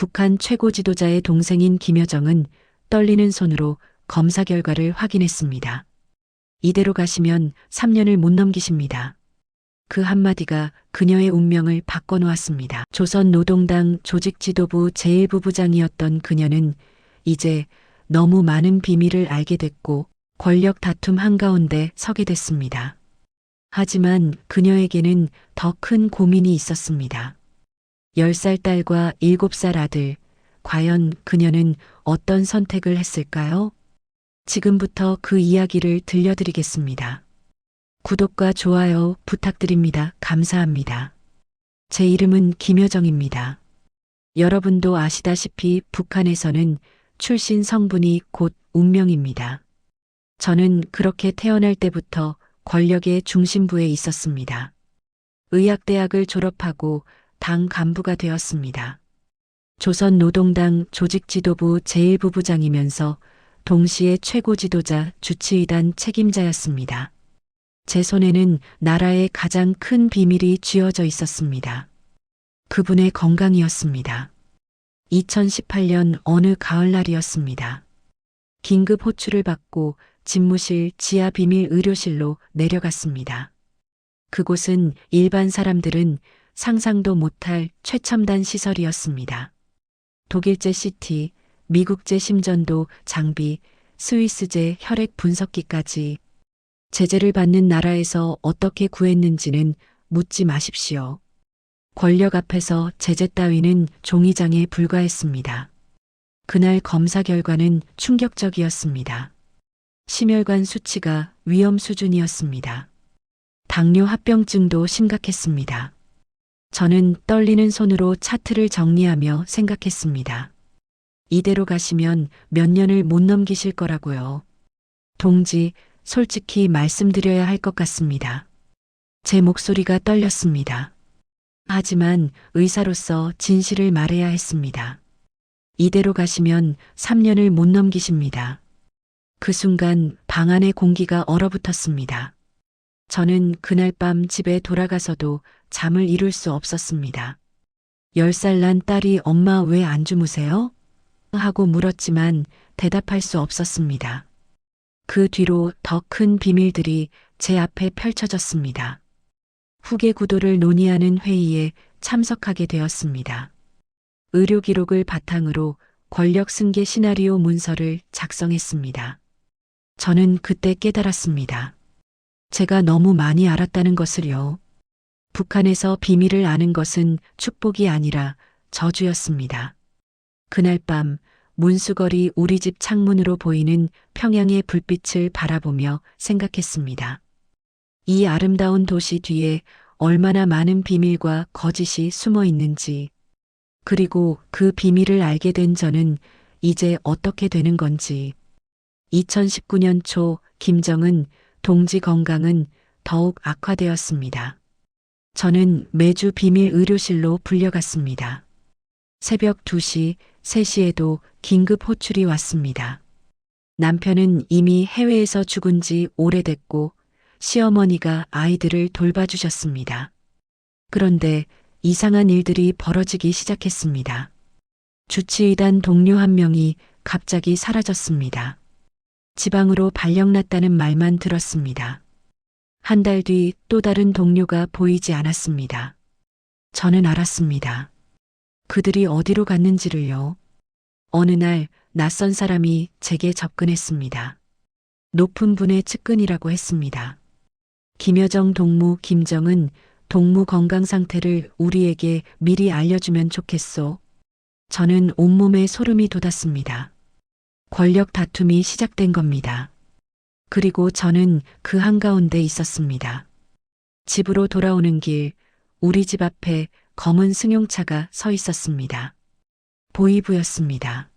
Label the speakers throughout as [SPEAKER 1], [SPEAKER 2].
[SPEAKER 1] 북한 최고 지도자의 동생인 김여정은 떨리는 손으로 검사 결과를 확인했습니다. 이대로 가시면 3년을 못 넘기십니다. 그 한마디가 그녀의 운명을 바꿔놓았습니다. 조선노동당 조직지도부 제1부부장이었던 그녀는 이제 너무 많은 비밀을 알게 됐고 권력 다툼 한가운데 서게 됐습니다. 하지만 그녀에게는 더 큰 고민이 있었습니다. 10살 딸과 7살 아들, 과연 그녀는 어떤 선택을 했을까요? 지금부터 그 이야기를 들려드리겠습니다. 구독과 좋아요 부탁드립니다. 감사합니다. 제 이름은 김여정입니다. 여러분도 아시다시피 북한에서는 출신 성분이 곧 운명입니다. 저는 그렇게 태어날 때부터 권력의 중심부에 있었습니다. 의학대학을 졸업하고 당 간부가 되었습니다. 조선노동당 조직지도부 제1부부장이면서 동시에 최고 지도자 주치의단 책임자였습니다. 제 손에는 나라의 가장 큰 비밀이 쥐어져 있었습니다. 그분의 건강이었습니다. 2018년 어느 가을날이었습니다. 긴급 호출을 받고 집무실 지하 비밀 의료실로 내려갔습니다. 그곳은 일반 사람들은 상상도 못할 최첨단 시설이었습니다. 독일제 CT, 미국제 심전도 장비, 스위스제 혈액 분석기까지 제재를 받는 나라에서 어떻게 구했는지는 묻지 마십시오. 권력 앞에서 제재 따위는 종이장에 불과했습니다. 그날 검사 결과는 충격적이었습니다. 심혈관 수치가 위험 수준이었습니다. 당뇨 합병증도 심각했습니다. 저는 떨리는 손으로 차트를 정리하며 생각했습니다. 이대로 가시면 몇 년을 못 넘기실 거라고요. 동지, 솔직히 말씀드려야 할 것 같습니다. 제 목소리가 떨렸습니다. 하지만 의사로서 진실을 말해야 했습니다. 이대로 가시면 3년을 못 넘기십니다. 그 순간 방 안의 공기가 얼어붙었습니다. 저는 그날 밤 집에 돌아가서도 잠을 이룰 수 없었습니다. 10살 난 딸이 엄마 왜 안 주무세요? 하고 물었지만 대답할 수 없었습니다. 그 뒤로 더 큰 비밀들이 제 앞에 펼쳐졌습니다. 후계 구도를 논의하는 회의에 참석하게 되었습니다. 의료 기록을 바탕으로 권력 승계 시나리오 문서를 작성했습니다. 저는 그때 깨달았습니다. 제가 너무 많이 알았다는 것을요. 북한에서 비밀을 아는 것은 축복이 아니라 저주였습니다. 그날 밤 문수거리 우리 집 창문으로 보이는 평양의 불빛을 바라보며 생각했습니다. 이 아름다운 도시 뒤에 얼마나 많은 비밀과 거짓이 숨어 있는지, 그리고 그 비밀을 알게 된 저는 이제 어떻게 되는 건지. 2019년 초 김정은 동지 건강은 더욱 악화되었습니다. 저는 매주 비밀 의료실로 불려갔습니다. 새벽 2시, 3시에도 긴급 호출이 왔습니다. 남편은 이미 해외에서 죽은 지 오래됐고 시어머니가 아이들을 돌봐주셨습니다. 그런데 이상한 일들이 벌어지기 시작했습니다. 주치의단 동료 한 명이 갑자기 사라졌습니다. 지방으로 발령났다는 말만 들었습니다. 한 달 뒤 또 다른 동료가 보이지 않았습니다. 저는 알았습니다. 그들이 어디로 갔는지를요. 어느 날 낯선 사람이 제게 접근했습니다. 높은 분의 측근이라고 했습니다. 김여정 동무 김정은 동무 건강 상태를 우리에게 미리 알려주면 좋겠소. 저는 온몸에 소름이 돋았습니다. 권력 다툼이 시작된 겁니다. 그리고 저는 그 한가운데 있었습니다. 집으로 돌아오는 길, 우리 집 앞에 검은 승용차가 서 있었습니다. 보이부였습니다.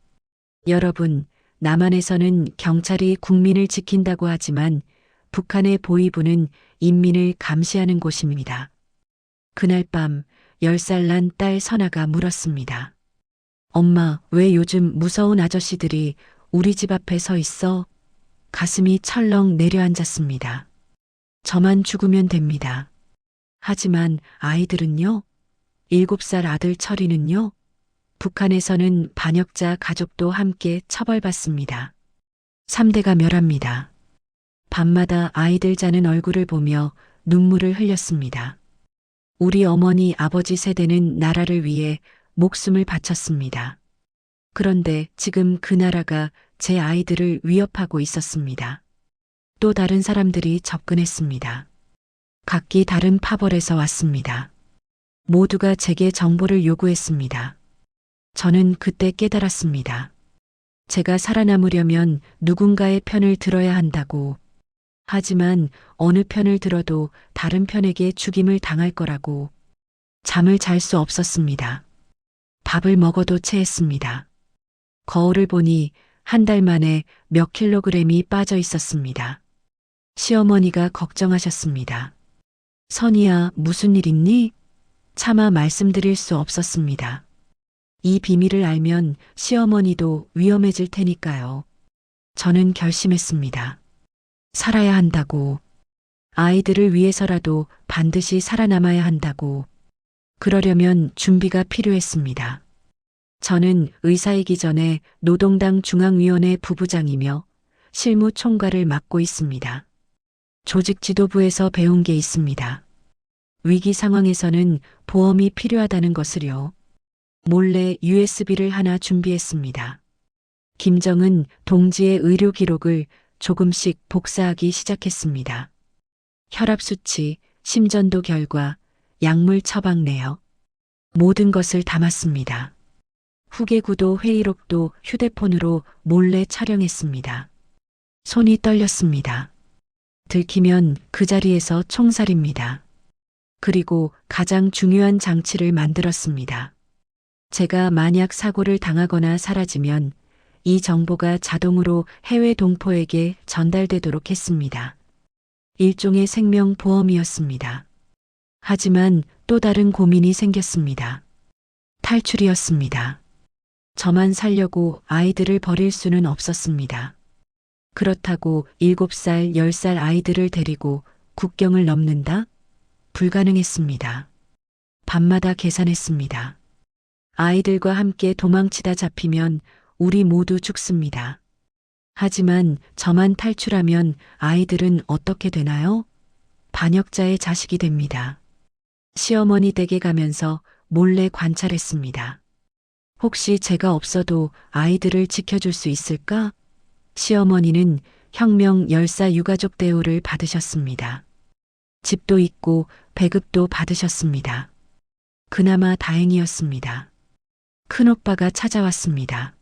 [SPEAKER 1] 여러분, 남한에서는 경찰이 국민을 지킨다고 하지만 북한의 보이부는 인민을 감시하는 곳입니다. 그날 밤 10살 난 딸 선아가 물었습니다. 엄마, 왜 요즘 무서운 아저씨들이 우리 집 앞에 서 있어? 가슴이 철렁 내려앉았습니다. 저만 죽으면 됩니다. 하지만 아이들은요? 7살 아들 철이는요? 북한에서는 반역자 가족도 함께 처벌받습니다. 3대가 멸합니다. 밤마다 아이들 자는 얼굴을 보며 눈물을 흘렸습니다. 우리 어머니 아버지 세대는 나라를 위해 목숨을 바쳤습니다. 그런데 지금 그 나라가 제 아이들을 위협하고 있었습니다. 또 다른 사람들이 접근했습니다. 각기 다른 파벌에서 왔습니다. 모두가 제게 정보를 요구했습니다. 저는 그때 깨달았습니다. 제가 살아남으려면 누군가의 편을 들어야 한다고. 하지만 어느 편을 들어도 다른 편에게 죽임을 당할 거라고. 잠을 잘 수 없었습니다. 밥을 먹어도 체했습니다. 거울을 보니 한 달 만에 몇 킬로그램이 빠져 있었습니다. 시어머니가 걱정하셨습니다. 선이야, 무슨 일 있니? 차마 말씀드릴 수 없었습니다. 이 비밀을 알면 시어머니도 위험해질 테니까요. 저는 결심했습니다. 살아야 한다고. 아이들을 위해서라도 반드시 살아남아야 한다고. 그러려면 준비가 필요했습니다. 저는 의사이기 전에 노동당 중앙위원회 부부장이며 실무총괄을 맡고 있습니다. 조직 지도부에서 배운 게 있습니다. 위기 상황에서는 보험이 필요하다는 것을요. 몰래 USB를 하나 준비했습니다. 김정은 동지의 의료 기록을 조금씩 복사하기 시작했습니다. 혈압 수치, 심전도 결과, 약물 처방 내역. 모든 것을 담았습니다. 후계구도 회의록도 휴대폰으로 몰래 촬영했습니다. 손이 떨렸습니다. 들키면 그 자리에서 총살입니다. 그리고 가장 중요한 장치를 만들었습니다. 제가 만약 사고를 당하거나 사라지면 이 정보가 자동으로 해외 동포에게 전달되도록 했습니다. 일종의 생명보험이었습니다. 하지만 또 다른 고민이 생겼습니다. 탈출이었습니다. 저만 살려고 아이들을 버릴 수는 없었습니다. 그렇다고 7살, 10살 아이들을 데리고 국경을 넘는다? 불가능했습니다. 밤마다 계산했습니다. 아이들과 함께 도망치다 잡히면 우리 모두 죽습니다. 하지만 저만 탈출하면 아이들은 어떻게 되나요? 반역자의 자식이 됩니다. 시어머니 댁에 가면서 몰래 관찰했습니다. 혹시 제가 없어도 아이들을 지켜줄 수 있을까? 시어머니는 혁명 열사 유가족 대우를 받으셨습니다. 집도 있고 배급도 받으셨습니다. 그나마 다행이었습니다. 큰오빠가 찾아왔습니다.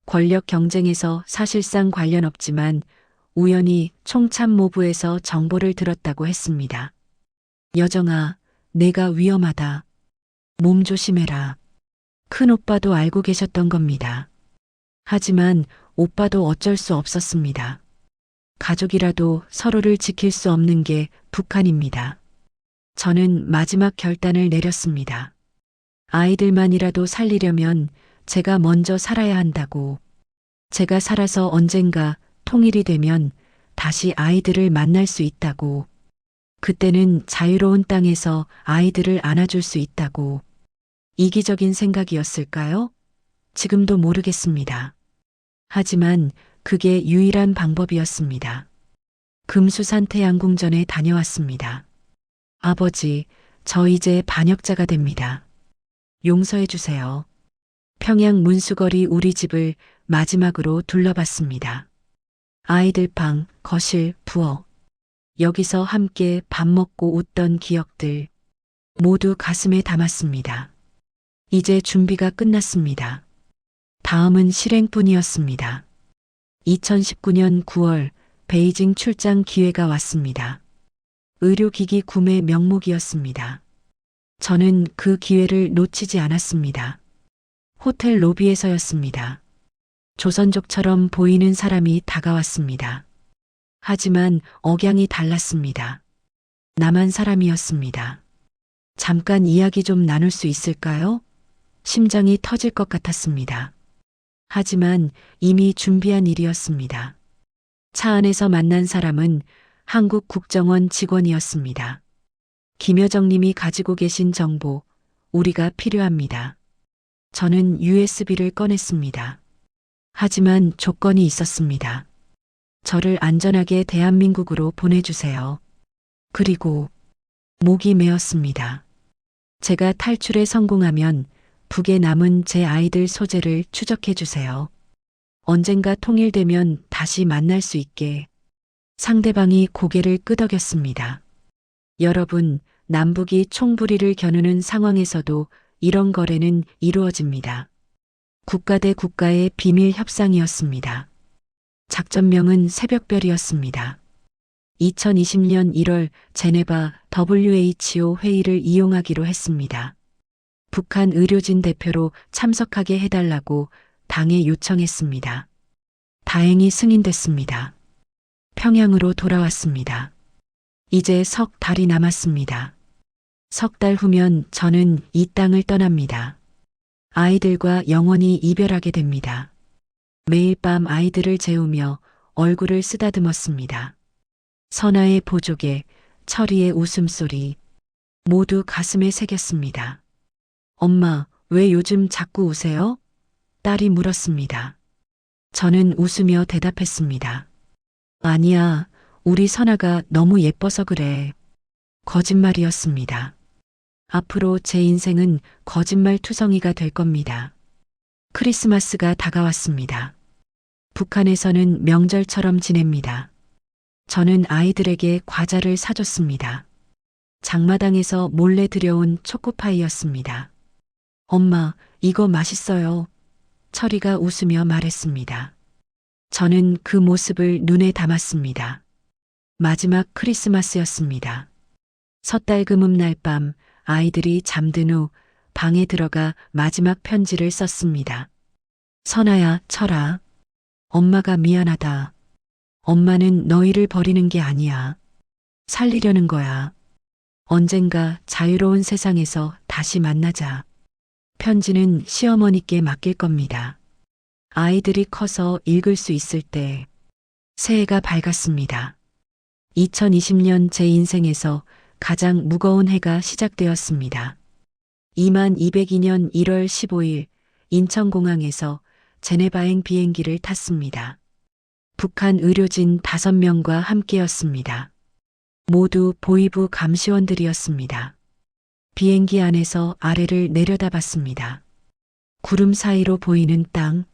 [SPEAKER 1] 권력 경쟁에서 사실상 관련 없지만 우연히 총참모부에서 정보를 들었다고 했습니다. 여정아, 내가 위험하다. 몸 조심해라. 큰오빠도 알고 계셨던 겁니다. 하지만 오빠도 어쩔 수 없었습니다. 가족이라도 서로를 지킬 수 없는 게 북한입니다. 저는 마지막 결단을 내렸습니다. 아이들만이라도 살리려면 제가 먼저 살아야 한다고. 제가 살아서 언젠가 통일이 되면 다시 아이들을 만날 수 있다고. 그때는 자유로운 땅에서 아이들을 안아줄 수 있다고. 이기적인 생각이었을까요? 지금도 모르겠습니다. 하지만 그게 유일한 방법이었습니다. 금수산 태양궁전에 다녀왔습니다. 아버지, 저 이제 반역자가 됩니다. 용서해 주세요. 평양 문수거리 우리 집을 마지막으로 둘러봤습니다. 아이들 방, 거실, 부엌. 여기서 함께 밥 먹고 웃던 기억들 모두 가슴에 담았습니다. 이제 준비가 끝났습니다. 다음은 실행뿐이었습니다. 2019년 9월 베이징 출장 기회가 왔습니다. 의료기기 구매 명목이었습니다. 저는 그 기회를 놓치지 않았습니다. 호텔 로비에서였습니다. 조선족처럼 보이는 사람이 다가왔습니다. 하지만 억양이 달랐습니다. 남한 사람이었습니다. 잠깐 이야기 좀 나눌 수 있을까요? 심장이 터질 것 같았습니다. 하지만 이미 준비한 일이었습니다. 차 안에서 만난 사람은 한국 국정원 직원이었습니다. 김여정 님이 가지고 계신 정보, 우리가 필요합니다. 저는 USB를 꺼냈습니다. 하지만 조건이 있었습니다. 저를 안전하게 대한민국으로 보내주세요. 그리고 목이 메었습니다. 제가 탈출에 성공하면 북에 남은 제 아이들 소재를 추적해 주세요. 언젠가 통일되면 다시 만날 수 있게. 상대방이 고개를 끄덕였습니다. 여러분, 남북이 총부리를 겨누는 상황에서도 이런 거래는 이루어집니다. 국가 대 국가의 비밀 협상이었습니다. 작전명은 새벽별이었습니다. 2020년 1월 제네바 WHO 회의를 이용하기로 했습니다. 북한 의료진 대표로 참석하게 해달라고 당에 요청했습니다. 다행히 승인됐습니다. 평양으로 돌아왔습니다. 이제 석 달이 남았습니다. 석 달 후면 저는 이 땅을 떠납니다. 아이들과 영원히 이별하게 됩니다. 매일 밤 아이들을 재우며 얼굴을 쓰다듬었습니다. 선아의 보조개, 철이의 웃음소리, 모두 가슴에 새겼습니다. 엄마, 왜 요즘 자꾸 우세요? 딸이 물었습니다. 저는 웃으며 대답했습니다. 아니야, 우리 선아가 너무 예뻐서 그래. 거짓말이었습니다. 앞으로 제 인생은 거짓말 투성이가 될 겁니다. 크리스마스가 다가왔습니다. 북한에서는 명절처럼 지냅니다. 저는 아이들에게 과자를 사줬습니다. 장마당에서 몰래 들여온 초코파이였습니다. 엄마, 이거 맛있어요. 철이가 웃으며 말했습니다. 저는 그 모습을 눈에 담았습니다. 마지막 크리스마스였습니다. 섣달금음 날 밤 아이들이 잠든 후 방에 들어가 마지막 편지를 썼습니다. 선아야, 철아. 엄마가 미안하다. 엄마는 너희를 버리는 게 아니야. 살리려는 거야. 언젠가 자유로운 세상에서 다시 만나자. 편지는 시어머니께 맡길 겁니다. 아이들이 커서 읽을 수 있을 때 새해가 밝았습니다. 2020년 제 인생에서 가장 무거운 해가 시작되었습니다. 2202년 1월 15일 인천공항에서 제네바행 비행기를 탔습니다. 북한 의료진 5명과 함께였습니다. 모두 보이부 감시원들이었습니다. 비행기 안에서 아래를 내려다봤습니다. 구름 사이로 보이는 땅,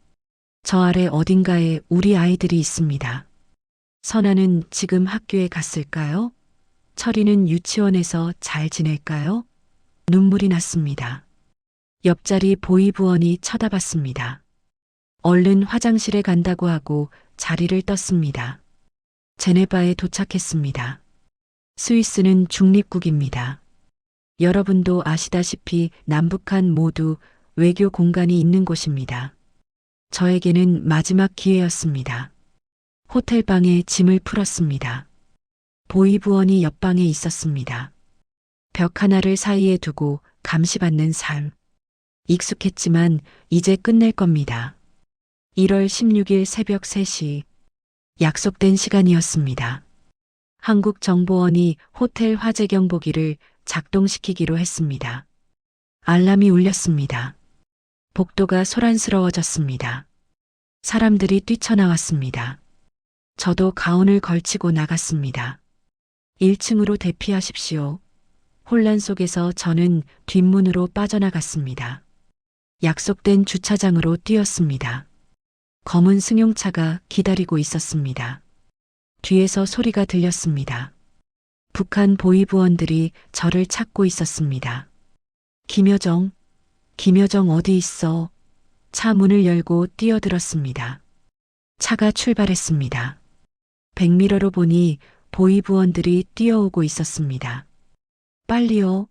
[SPEAKER 1] 저 아래 어딘가에 우리 아이들이 있습니다. 선아는 지금 학교에 갔을까요? 철이는 유치원에서 잘 지낼까요? 눈물이 났습니다. 옆자리 보이부원이 쳐다봤습니다. 얼른 화장실에 간다고 하고 자리를 떴습니다. 제네바에 도착했습니다. 스위스는 중립국입니다. 여러분도 아시다시피 남북한 모두 외교 공간이 있는 곳입니다. 저에게는 마지막 기회였습니다. 호텔방에 짐을 풀었습니다. 보이부원이 옆방에 있었습니다. 벽 하나를 사이에 두고 감시받는 삶. 익숙했지만 이제 끝낼 겁니다. 1월 16일 새벽 3시. 약속된 시간이었습니다. 한국정보원이 호텔 화재 경보기를 작동시키기로 했습니다. 알람이 울렸습니다. 복도가 소란스러워졌습니다. 사람들이 뛰쳐나왔습니다. 저도 가운을 걸치고 나갔습니다. 1층으로 대피하십시오. 혼란 속에서 저는 뒷문으로 빠져나갔습니다. 약속된 주차장으로 뛰었습니다. 검은 승용차가 기다리고 있었습니다. 뒤에서 소리가 들렸습니다. 북한 보이부원들이 저를 찾고 있었습니다. 김여정, 김여정 어디 있어? 차 문을 열고 뛰어들었습니다. 차가 출발했습니다. 백미러로 보니 보이부원들이 뛰어오고 있었습니다. 빨리요.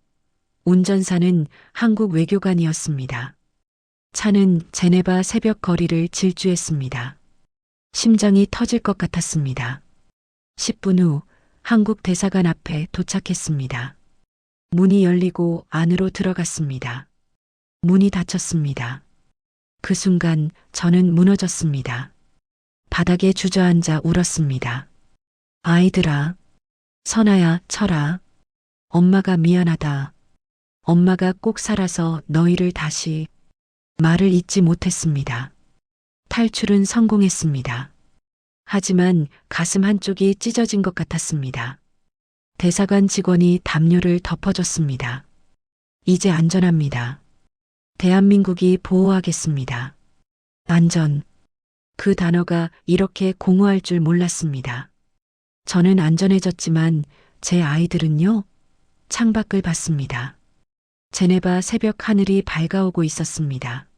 [SPEAKER 1] 운전사는 한국 외교관이었습니다. 차는 제네바 새벽 거리를 질주했습니다. 심장이 터질 것 같았습니다. 10분 후 한국 대사관 앞에 도착했습니다. 문이 열리고 안으로 들어갔습니다. 문이 닫혔습니다. 그 순간 저는 무너졌습니다. 바닥에 주저앉아 울었습니다. 아이들아, 선아야, 철아, 엄마가 미안하다. 엄마가 꼭 살아서 너희를 다시. 말을 잇지 못했습니다. 탈출은 성공했습니다. 하지만 가슴 한쪽이 찢어진 것 같았습니다. 대사관 직원이 담요를 덮어줬습니다. 이제 안전합니다. 대한민국이 보호하겠습니다. 안전. 그 단어가 이렇게 공허할 줄 몰랐습니다. 저는 안전해졌지만 제 아이들은요? 창밖을 봤습니다. 제네바 새벽 하늘이 밝아오고 있었습니다.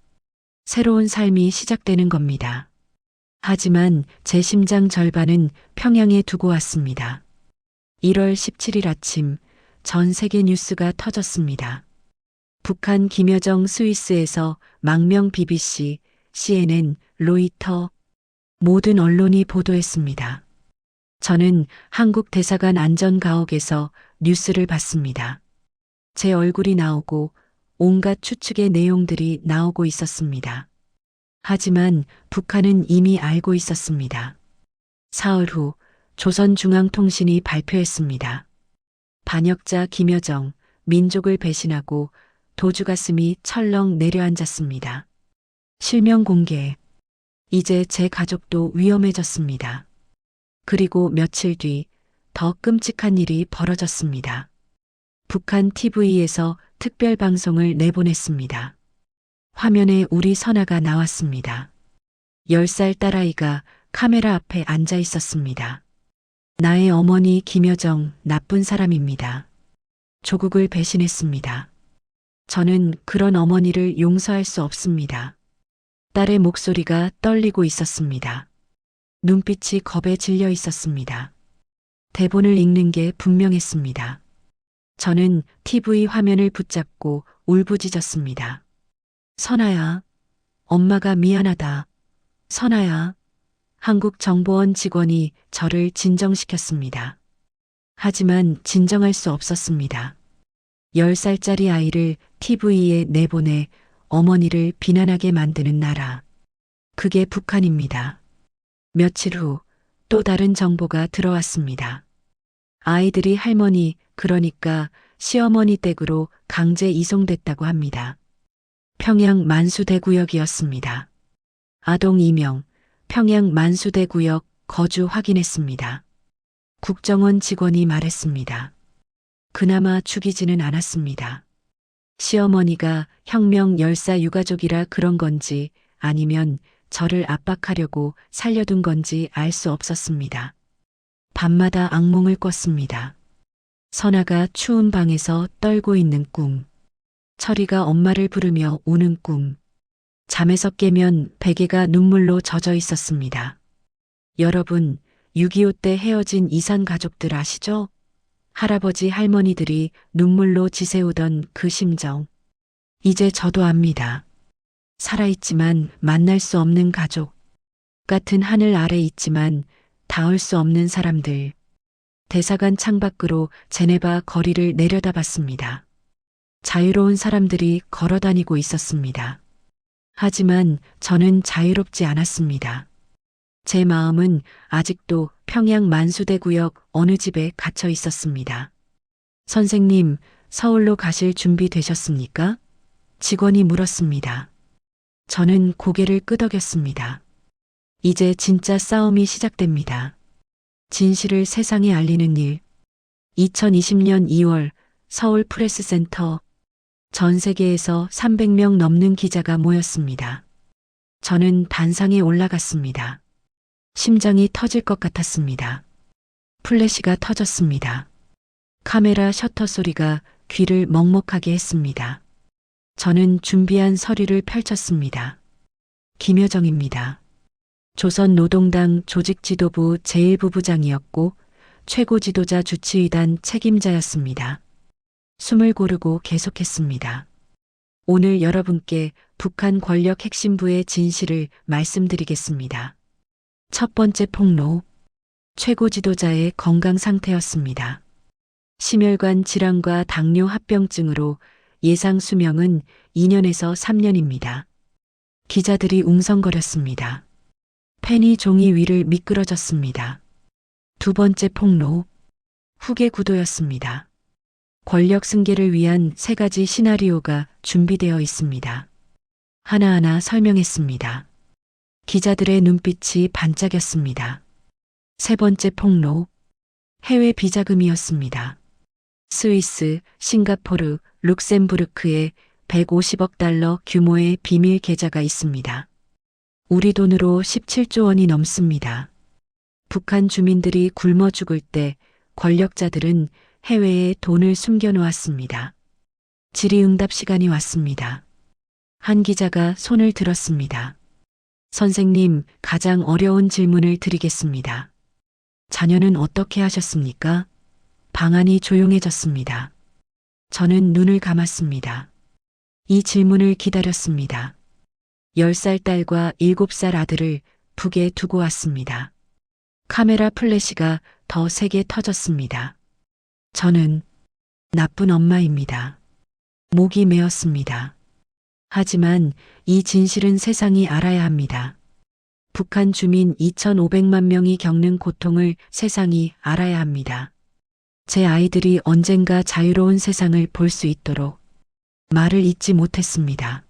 [SPEAKER 1] 새로운 삶이 시작되는 겁니다. 하지만 제 심장 절반은 평양에 두고 왔습니다. 1월 17일 아침 전 세계 뉴스가 터졌습니다. 북한 김여정 스위스에서 망명 BBC, CNN, 로이터 모든 언론이 보도했습니다. 저는 한국 대사관 안전가옥에서 뉴스를 봤습니다. 제 얼굴이 나오고 온갖 추측의 내용들이 나오고 있었습니다. 하지만 북한은 이미 알고 있었습니다. 사흘 후 조선중앙통신이 발표했습니다. 반역자 김여정, 민족을 배신하고 도주가슴이 철렁 내려앉았습니다. 실명 공개. 이제 제 가족도 위험해졌습니다. 그리고 며칠 뒤 더 끔찍한 일이 벌어졌습니다. 북한 TV에서 특별 방송을 내보냈습니다. 화면에 우리 선아가 나왔습니다. 10살 딸아이가 카메라 앞에 앉아 있었습니다. 나의 어머니 김여정 나쁜 사람입니다. 조국을 배신했습니다. 저는 그런 어머니를 용서할 수 없습니다. 딸의 목소리가 떨리고 있었습니다. 눈빛이 겁에 질려 있었습니다. 대본을 읽는 게 분명했습니다. 저는 TV 화면을 붙잡고 울부짖었습니다. 선아야, 엄마가 미안하다. 선아야. 한국 정보원 직원이 저를 진정시켰습니다. 하지만 진정할 수 없었습니다. 10살짜리 아이를 TV에 내보내 어머니를 비난하게 만드는 나라. 그게 북한입니다. 며칠 후 또 다른 정보가 들어왔습니다. 아이들이 할머니, 그러니까 시어머니 댁으로 강제 이송됐다고 합니다. 평양 만수대구역이었습니다. 아동 2명, 평양 만수대구역 거주 확인했습니다. 국정원 직원이 말했습니다. 그나마 죽이지는 않았습니다. 시어머니가 혁명 열사 유가족이라 그런 건지 아니면 저를 압박하려고 살려둔 건지 알 수 없었습니다. 밤마다 악몽을 꿨습니다. 선아가 추운 방에서 떨고 있는 꿈. 철이가 엄마를 부르며 우는 꿈. 잠에서 깨면 베개가 눈물로 젖어 있었습니다. 여러분, 6.25 때 헤어진 이산 가족들 아시죠? 할아버지 할머니들이 눈물로 지새우던 그 심정. 이제 저도 압니다. 살아있지만 만날 수 없는 가족. 같은 하늘 아래 있지만 닿을 수 없는 사람들. 대사관 창밖으로 제네바 거리를 내려다봤습니다. 자유로운 사람들이 걸어다니고 있었습니다. 하지만 저는 자유롭지 않았습니다. 제 마음은 아직도 평양 만수대구역 어느 집에 갇혀 있었습니다. 선생님, 서울로 가실 준비 되셨습니까? 직원이 물었습니다. 저는 고개를 끄덕였습니다. 이제 진짜 싸움이 시작됩니다. 진실을 세상에 알리는 일. 2020년 2월 서울 프레스센터. 전 세계에서 300명 넘는 기자가 모였습니다. 저는 단상에 올라갔습니다. 심장이 터질 것 같았습니다. 플래시가 터졌습니다. 카메라 셔터 소리가 귀를 먹먹하게 했습니다. 저는 준비한 서류를 펼쳤습니다. 김여정입니다. 조선노동당 조직지도부 제1부부장이었고 최고 지도자 주치의단 책임자였습니다. 숨을 고르고 계속했습니다. 오늘 여러분께 북한 권력 핵심부의 진실을 말씀드리겠습니다. 첫 번째 폭로. 최고 지도자의 건강 상태였습니다. 심혈관 질환과 당뇨 합병증으로 예상 수명은 2년에서 3년입니다. 기자들이 웅성거렸습니다. 펜이 종이 위를 미끄러졌습니다. 두 번째 폭로. 후계 구도였습니다. 권력 승계를 위한 세 가지 시나리오가 준비되어 있습니다. 하나하나 설명했습니다. 기자들의 눈빛이 반짝였습니다. 세 번째 폭로, 해외 비자금이었습니다. 스위스, 싱가포르, 룩셈부르크에 150억 달러 규모의 비밀 계좌가 있습니다. 우리 돈으로 17조 원이 넘습니다. 북한 주민들이 굶어 죽을 때 권력자들은 해외에 돈을 숨겨놓았습니다. 질의응답 시간이 왔습니다. 한 기자가 손을 들었습니다. 선생님, 가장 어려운 질문을 드리겠습니다. 자녀는 어떻게 하셨습니까? 방안이 조용해졌습니다. 저는 눈을 감았습니다. 이 질문을 기다렸습니다. 10살 딸과 7살 아들을 북에 두고 왔습니다. 카메라 플래시가 더 세게 터졌습니다. 저는 나쁜 엄마입니다. 목이 메었습니다. 하지만 이 진실은 세상이 알아야 합니다. 북한 주민 2,500만 명이 겪는 고통을 세상이 알아야 합니다. 제 아이들이 언젠가 자유로운 세상을 볼 수 있도록 말을 잇지 못했습니다.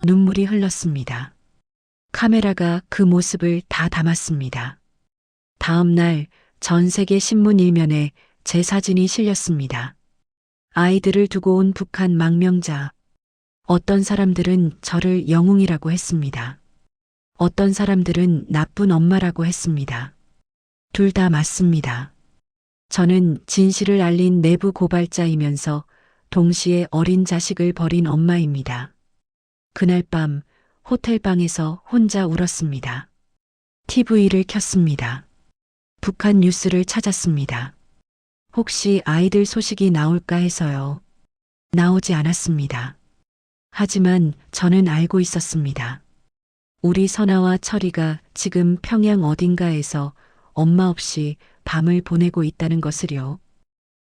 [SPEAKER 1] 눈물이 흘렀습니다. 카메라가 그 모습을 다 담았습니다. 다음 날 전 세계 신문 일면에 제 사진이 실렸습니다. 아이들을 두고 온 북한 망명자. 어떤 사람들은 저를 영웅이라고 했습니다. 어떤 사람들은 나쁜 엄마라고 했습니다. 둘 다 맞습니다. 저는 진실을 알린 내부 고발자이면서 동시에 어린 자식을 버린 엄마입니다. 그날 밤 호텔방에서 혼자 울었습니다. TV를 켰습니다. 북한 뉴스를 찾았습니다. 혹시 아이들 소식이 나올까 해서요. 나오지 않았습니다. 하지만 저는 알고 있었습니다. 우리 선아와 철이가 지금 평양 어딘가에서 엄마 없이 밤을 보내고 있다는 것을요.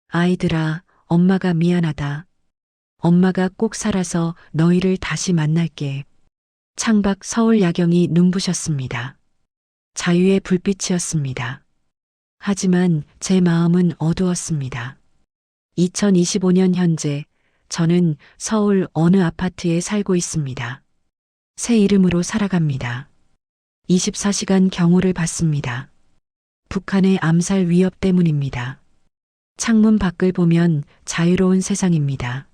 [SPEAKER 1] 아이들아, 엄마가 미안하다. 엄마가 꼭 살아서 너희를 다시 만날게. 창밖 서울 야경이 눈부셨습니다. 자유의 불빛이었습니다. 하지만 제 마음은 어두웠습니다. 2025년 현재 저는 서울 어느 아파트에 살고 있습니다. 새 이름으로 살아갑니다. 24시간 경호를 받습니다. 북한의 암살 위협 때문입니다. 창문 밖을 보면 자유로운 세상입니다.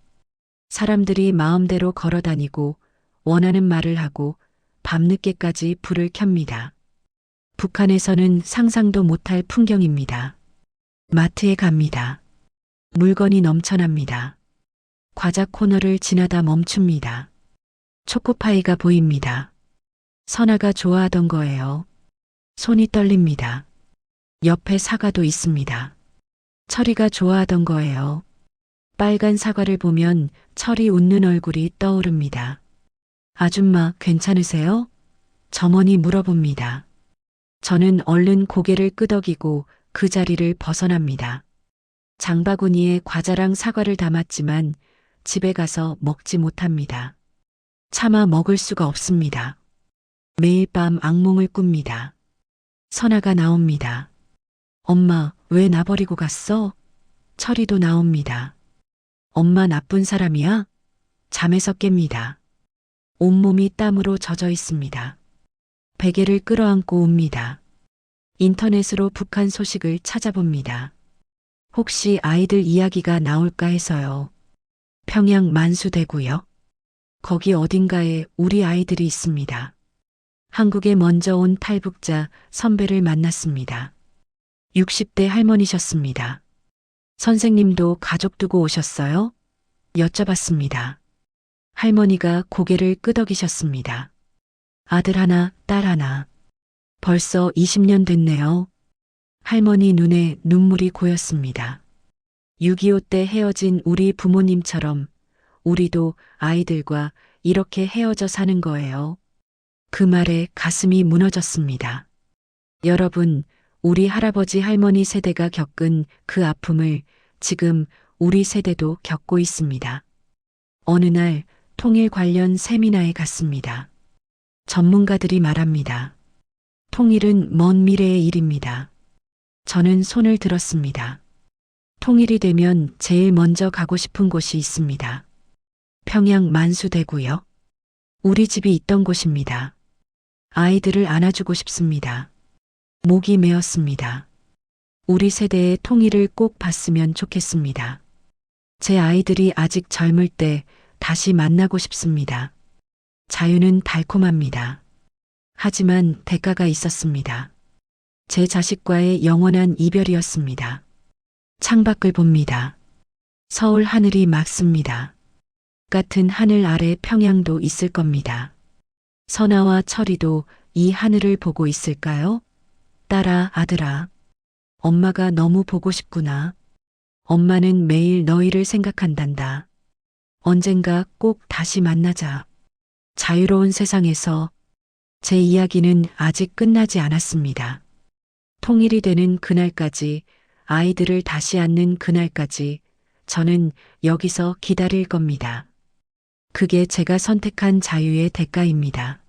[SPEAKER 1] 사람들이 마음대로 걸어 다니고 원하는 말을 하고 밤늦게까지 불을 켭니다. 북한에서는 상상도 못할 풍경입니다. 마트에 갑니다. 물건이 넘쳐납니다. 과자 코너를 지나다 멈춥니다. 초코파이가 보입니다. 선아가 좋아하던 거예요. 손이 떨립니다. 옆에 사과도 있습니다. 철이가 좋아하던 거예요. 빨간 사과를 보면 철이 웃는 얼굴이 떠오릅니다. 아줌마 괜찮으세요? 점원이 물어봅니다. 저는 얼른 고개를 끄덕이고 그 자리를 벗어납니다. 장바구니에 과자랑 사과를 담았지만 집에 가서 먹지 못합니다. 차마 먹을 수가 없습니다. 매일 밤 악몽을 꿉니다. 선아가 나옵니다. 엄마, 왜 나 버리고 갔어? 철이도 나옵니다. 엄마 나쁜 사람이야? 잠에서 깹니다. 온몸이 땀으로 젖어 있습니다. 베개를 끌어안고 웁니다. 인터넷으로 북한 소식을 찾아봅니다. 혹시 아이들 이야기가 나올까 해서요. 평양 만수대구요. 거기 어딘가에 우리 아이들이 있습니다. 한국에 먼저 온 탈북자 선배를 만났습니다. 60대 할머니셨습니다. 선생님도 가족 두고 오셨어요? 여쭤봤습니다. 할머니가 고개를 끄덕이셨습니다. 아들 하나, 딸 하나. 벌써 20년 됐네요. 할머니 눈에 눈물이 고였습니다. 6.25 때 헤어진 우리 부모님처럼 우리도 아이들과 이렇게 헤어져 사는 거예요. 그 말에 가슴이 무너졌습니다. 여러분, 우리 할아버지 할머니 세대가 겪은 그 아픔을 지금 우리 세대도 겪고 있습니다. 어느 날 통일 관련 세미나에 갔습니다. 전문가들이 말합니다. 통일은 먼 미래의 일입니다. 저는 손을 들었습니다. 통일이 되면 제일 먼저 가고 싶은 곳이 있습니다. 평양 만수대구요. 우리 집이 있던 곳입니다. 아이들을 안아주고 싶습니다. 목이 메었습니다. 우리 세대의 통일을 꼭 봤으면 좋겠습니다. 제 아이들이 아직 젊을 때 다시 만나고 싶습니다. 자유는 달콤합니다. 하지만 대가가 있었습니다. 제 자식과의 영원한 이별이었습니다. 창밖을 봅니다. 서울 하늘이 맑습니다. 같은 하늘 아래 평양도 있을 겁니다. 선아와 철이도 이 하늘을 보고 있을까요? 딸아, 아들아. 엄마가 너무 보고 싶구나. 엄마는 매일 너희를 생각한단다. 언젠가 꼭 다시 만나자. 자유로운 세상에서 제 이야기는 아직 끝나지 않았습니다. 통일이 되는 그날까지, 아이들을 다시 안는 그날까지 저는 여기서 기다릴 겁니다. 그게 제가 선택한 자유의 대가입니다.